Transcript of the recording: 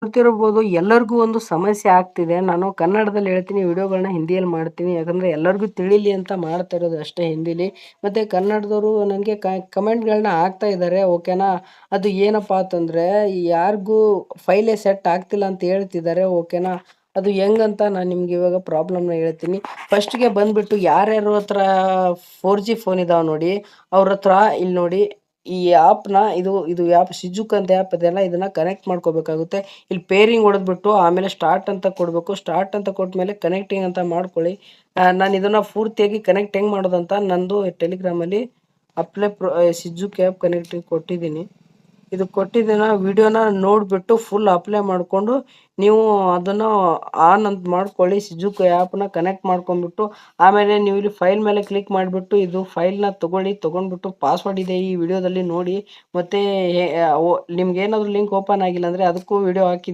ನೋಡ್ತಿರ್ಬೋದು ಎಲ್ಲರಿಗೂ ಒಂದು ಸಮಸ್ಯೆ ಆಗ್ತಿದೆ. ನಾನು ಕನ್ನಡದಲ್ಲಿ ಹೇಳ್ತೀನಿ, ವಿಡಿಯೋಗಳನ್ನ ಹಿಂದಿಯಲ್ಲಿ ಮಾಡ್ತೀನಿ. ಯಾಕಂದ್ರೆ ಎಲ್ಲರಿಗೂ ತಿಳಿಲಿ ಅಂತ ಮಾಡ್ತಾ ಇರೋದು ಅಷ್ಟೇ ಹಿಂದಿಲಿ. ಮತ್ತೆ ಕನ್ನಡದವರು ನನಗೆ ಕಮೆಂಟ್‌ಗಳನ್ನ ಹಾಕ್ತಾ ಇದ್ದಾರೆ. ಓಕೆನಾ. ಅದು ಏನಪ್ಪಾ ಅಂತಂದ್ರೆ ಯಾರಿಗೂ ಫೈಲೇ ಸೆಟ್ ಆಗ್ತಿಲ್ಲ ಅಂತ ಹೇಳ್ತಿದ್ದಾರೆ. ಓಕೆನಾ. ಅದು ಹೆಂಗಂತ ನಾನು ನಿಮ್ಗೆ ಇವಾಗ ಪ್ರಾಬ್ಲಮ್‌ನ ಹೇಳ್ತೀನಿ. ಫಸ್ಟ್‌ಗೆ ಬಂದ್ಬಿಟ್ಟು ಯಾರ್ಯಾರ ಹತ್ರ 4G ಫೋನ್ ಇದಾವೆ ನೋಡಿ, ಅವ್ರ ಹತ್ರ ಇಲ್ಲಿ ನೋಡಿ ಈ ಆ್ಯಪ್‌ನ ಇದು ಆ್ಯಪ್ ಸಿಜುಕ್ ಅಂತ ಆ್ಯಪ್ ಇದೆಯಲ್ಲ, ಇದನ್ನ ಕನೆಕ್ಟ್ ಮಾಡ್ಕೋಬೇಕಾಗುತ್ತೆ. ಇಲ್ಲಿ ಪೇರಿಂಗ್ ಹೊಡೆದ್ಬಿಟ್ಟು ಆಮೇಲೆ ಸ್ಟಾರ್ಟ್ ಅಂತ ಕೊಡಬೇಕು. ಸ್ಟಾರ್ಟ್ ಅಂತ ಕೊಟ್ಮೇಲೆ ಕನೆಕ್ಟಿಂಗ್ ಅಂತ ಮಾಡ್ಕೊಳ್ಳಿ. ನಾನು ಇದನ್ನ ಪೂರ್ತಿಯಾಗಿ ಕನೆಕ್ಟ್ ಹೆಂಗೆ ಮಾಡೋದಂತ ನಂದು ಟೆಲಿಗ್ರಾಮಲ್ಲಿ ಸಿಜುಕ್ ಆ್ಯಪ್ ಕನೆಕ್ಟಿಂಗ್ ಕೊಟ್ಟಿದ್ದೀನಿ. ಇದು ಕೊಟ್ಟಿದ್ದೀನ ವಿಡಿಯೋನ ನೋಡಿಬಿಟ್ಟು ಫುಲ್ ಅಪ್ಲೈ ಮಾಡಿಕೊಂಡು ನೀವು ಅದನ್ನು ಆನ್ ಅಂತ ಮಾಡ್ಕೊಳ್ಳಿ. ಸಿಜುಕ್ ಆ್ಯಪ್ನ ಕನೆಕ್ಟ್ ಮಾಡ್ಕೊಂಡ್ಬಿಟ್ಟು ಆಮೇಲೆ ನೀವು ಇಲ್ಲಿ ಫೈಲ್ ಮೇಲೆ ಕ್ಲಿಕ್ ಮಾಡಿಬಿಟ್ಟು ಇದು ಫೈಲ್ನ ತೊಗೊಂಡ್ಬಿಟ್ಟು ಪಾಸ್ವರ್ಡ್ ಇದೆ ಈ ವಿಡಿಯೋದಲ್ಲಿ ನೋಡಿ. ಮತ್ತು ನಿಮ್ಗೆ ಏನಾದರೂ ಲಿಂಕ್ ಓಪನ್ ಆಗಿಲ್ಲ ಅಂದರೆ ಅದಕ್ಕೂ ವಿಡಿಯೋ ಹಾಕಿದ್ದೀನಿ.